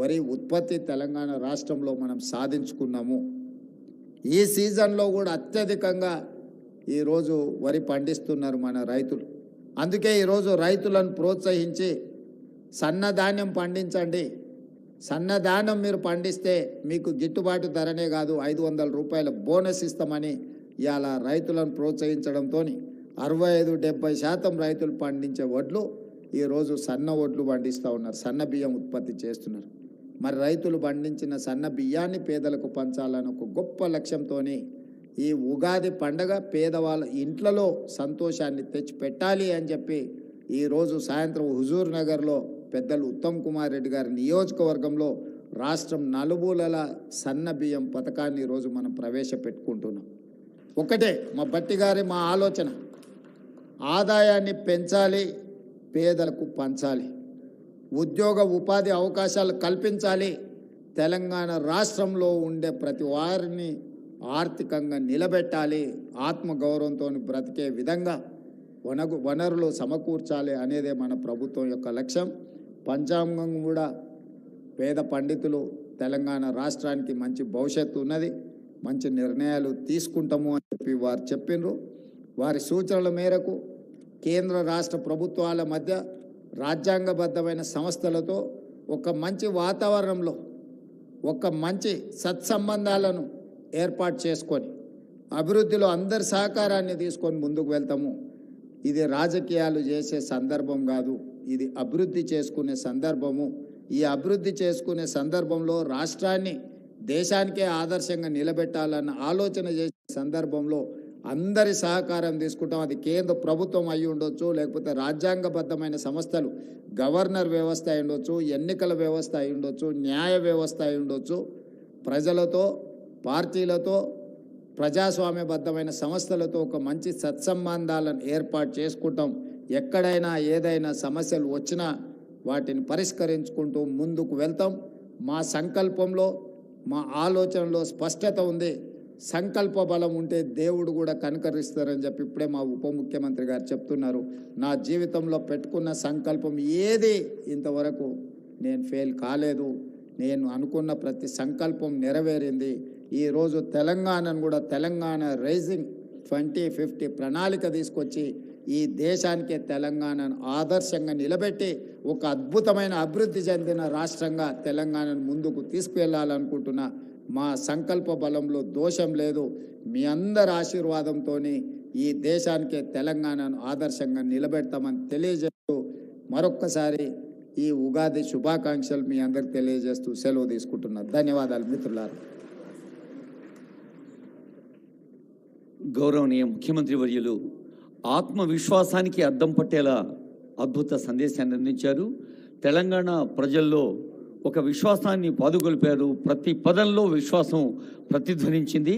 వరి ఉత్పత్తి తెలంగాణ రాష్ట్రంలో మనం సాధించుకున్నాము. ఈ సీజన్లో కూడా అత్యధికంగా ఈరోజు వరి పండిస్తున్నారు మన రైతులు. అందుకే ఈరోజు రైతులను ప్రోత్సహించి సన్నధాన్యం పండించండి, సన్నధాన్యం మీరు పండిస్తే మీకు గిట్టుబాటు ధరనే కాదు 500 రూపాయల బోనస్ ఇస్తామని ఇవాళ రైతులను ప్రోత్సహించడంతో 65-70% రైతులు పండించే వడ్లు ఈరోజు సన్న వడ్లు పండిస్తూ ఉన్నారు, సన్న బియ్యం ఉత్పత్తి చేస్తున్నారు. మరి రైతులు పండించిన సన్న బియ్యాన్ని పేదలకు పంచాలని ఒక గొప్ప లక్ష్యంతో ఈ ఉగాది పండగ పేదవాళ్ళ ఇంట్లలో సంతోషాన్ని తెచ్చి పెట్టాలి అని చెప్పి ఈరోజు సాయంత్రం హుజూర్ నగర్లో పెద్దలు ఉత్తమ్ కుమార్ రెడ్డి గారి నియోజకవర్గంలో రాష్ట్రం నలుమూలల సన్న బియ్యం పథకాన్ని ఈరోజు మనం ప్రవేశపెట్టుకుంటున్నాం. ఒకటే మా బట్టి గారి మా ఆలోచన, ఆదాయాన్ని పెంచాలి, పేదలకు పంచాలి, ఉద్యోగ ఉపాధి అవకాశాలు కల్పించాలి, తెలంగాణ రాష్ట్రంలో ఉండే ప్రతి వారిని ఆర్థికంగా నిలబెట్టాలి, ఆత్మగౌరవంతో బ్రతికే విధంగా వనరులు సమకూర్చాలి అనేదే మన ప్రభుత్వం యొక్క లక్ష్యం. పంచాంగం కూడా పేద పండితులు తెలంగాణ రాష్ట్రానికి మంచి భవిష్యత్తు ఉన్నది, మంచి నిర్ణయాలు తీసుకుంటాము అని చెప్పి వారు చెప్పిండ్రు. వారి సూచనల మేరకు కేంద్ర రాష్ట్ర ప్రభుత్వాల మధ్య రాజ్యాంగబద్ధమైన సంస్థలతో ఒక మంచి వాతావరణంలో ఒక మంచి సత్సంబంధాలను ఏర్పాటు చేసుకొని అభివృద్ధిలో అందరి సహకారాన్ని తీసుకొని ముందుకు వెళ్తాము. ఇది రాజకీయాలు చేసే సందర్భం కాదు, ఇది అభివృద్ధి చేసుకునే సందర్భము. ఈ అభివృద్ధి చేసుకునే సందర్భంలో రాష్ట్రాన్ని దేశానికే ఆదర్శంగా నిలబెట్టాలన్న ఆలోచన చేసే సందర్భంలో అందరి సహకారం తీసుకుంటాం. అది కేంద్ర ప్రభుత్వం అయి ఉండొచ్చు, లేకపోతే రాజ్యాంగబద్ధమైన సంస్థలు, గవర్నర్ వ్యవస్థ అయి ఉండొచ్చు, ఎన్నికల వ్యవస్థ అయి ఉండొచ్చు, న్యాయ వ్యవస్థ అయి ఉండొచ్చు. ప్రజలతో, పార్టీలతో, ప్రజాస్వామ్యబద్ధమైన సంస్థలతో ఒక మంచి సత్సంబంధాలను ఏర్పాటు చేసుకుంటాం. ఎక్కడైనా ఏదైనా సమస్యలు వచ్చినా వాటిని పరిష్కరించుకుంటూ ముందుకు వెళ్తాం. మా సంకల్పంలో, మా ఆలోచనలో స్పష్టత ఉంది. సంకల్ప బలం ఉంటే దేవుడు కూడా కనుకరిస్తారని చెప్పి ఇప్పుడే మా ఉప ముఖ్యమంత్రి గారు చెప్తున్నారు. నా జీవితంలో పెట్టుకున్న సంకల్పం ఏది ఇంతవరకు నేను ఫెయిల్ కాలేదు. నేను అనుకున్న ప్రతి సంకల్పం నెరవేరింది. ఈరోజు తెలంగాణను కూడా తెలంగాణ రైజింగ్ 2050 ప్రణాళిక తీసుకొచ్చి ఈ దేశానికే తెలంగాణను ఆదర్శంగా నిలబెట్టి ఒక అద్భుతమైన అభివృద్ధి చెందిన రాష్ట్రంగా తెలంగాణను ముందుకు తీసుకువెళ్ళాలనుకుంటున్నా. మా సంకల్ప బలంలో దోషం లేదు. మీ అందరి ఆశీర్వాదంతో ఈ దేశానికే తెలంగాణను ఆదర్శంగా నిలబెడతామని తెలియజేస్తూ మరొక్కసారి ఈ ఉగాది శుభాకాంక్షలు మీ అందరికి తెలియజేస్తూ సెలవు తీసుకుంటున్నారు. ధన్యవాదాలు మిత్రులారా. గౌరవనీయ ముఖ్యమంత్రి వర్యులు ఆత్మవిశ్వాసానికి అద్దం పట్టేలా అద్భుత సందేశాన్ని అందించారు. తెలంగాణ ప్రజల్లో ఒక విశ్వాసాన్ని పాదుగొల్పారు. ప్రతి పదంలో విశ్వాసం ప్రతిధ్వనించింది.